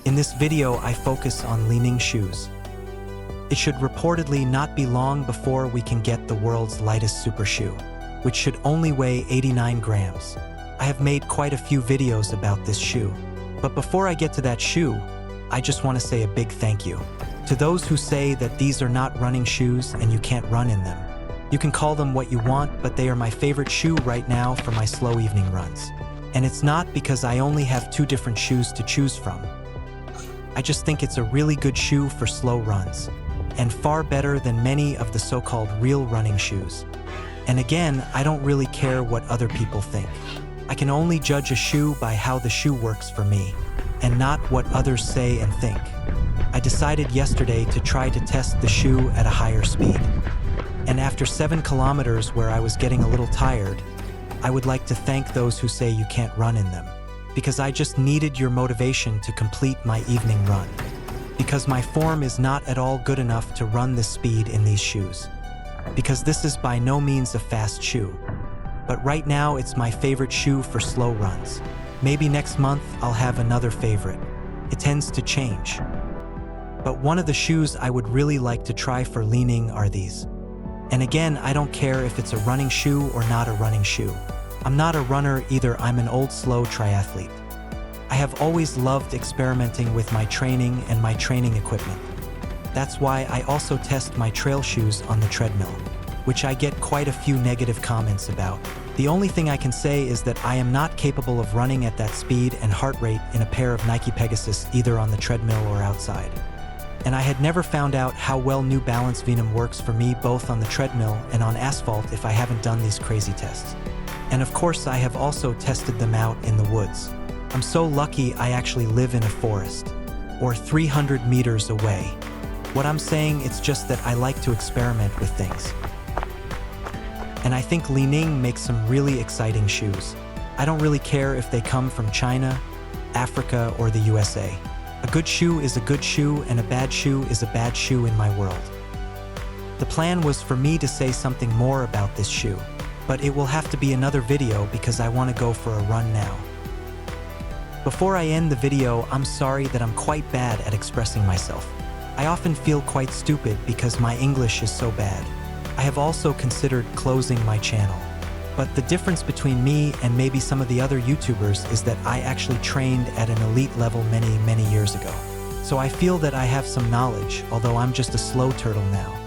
In this video, I focus on Li-Ning shoes. It should reportedly not be long before we can get the world's lightest super shoe, which should only weigh 89 grams. I have made quite a few videos about this shoe. But before I get to that shoe, I just want to say a big thank you to those who say that these are not running shoes and you can't run in them. You can call them what you want, but they are my favorite shoe right now for my slow evening runs. And it's not because I only have 2 different shoes to choose from. I just think it's a really good shoe for slow runs, and far better than many of the so-called real running shoes. And again, I don't really care what other people think. I can only judge a shoe by how the shoe works for me, and not what others say and think. I decided yesterday to try to test the shoe at a higher speed. And after 7 kilometers where I was getting a little tired, I would like to thank those who say you can't run in them, because I just needed your motivation to complete my evening run. Because my form is not at all good enough to run this speed in these shoes. Because this is by no means a fast shoe. But right now it's my favorite shoe for slow runs. Maybe next month I'll have another favorite. It tends to change. But one of the shoes I would really like to try for Li-Ning are these. And again, I don't care if it's a running shoe or not a running shoe. I'm not a runner either, I'm an old slow triathlete. I have always loved experimenting with my training and my training equipment. That's why I also test my trail shoes on the treadmill, which I get quite a few negative comments about. The only thing I can say is that I am not capable of running at that speed and heart rate in a pair of Nike Pegasus either on the treadmill or outside. And I had never found out how well New Balance Venom works for me both on the treadmill and on asphalt if I haven't done these crazy tests. And of course I have also tested them out in the woods. I'm so lucky I actually live in a forest, or 300 meters away. What I'm saying, it's just that I like to experiment with things. And I think Li-Ning makes some really exciting shoes. I don't really care if they come from China, Africa, or the USA. A good shoe is a good shoe, and a bad shoe is a bad shoe in my world. The plan was for me to say something more about this shoe, but it will have to be another video because I want to go for a run now. Before I end the video, I'm sorry that I'm quite bad at expressing myself. I often feel quite stupid because my English is so bad. I have also considered closing my channel. But the difference between me and maybe some of the other YouTubers is that I actually trained at an elite level many years ago. So I feel that I have some knowledge, although I'm just a slow turtle now.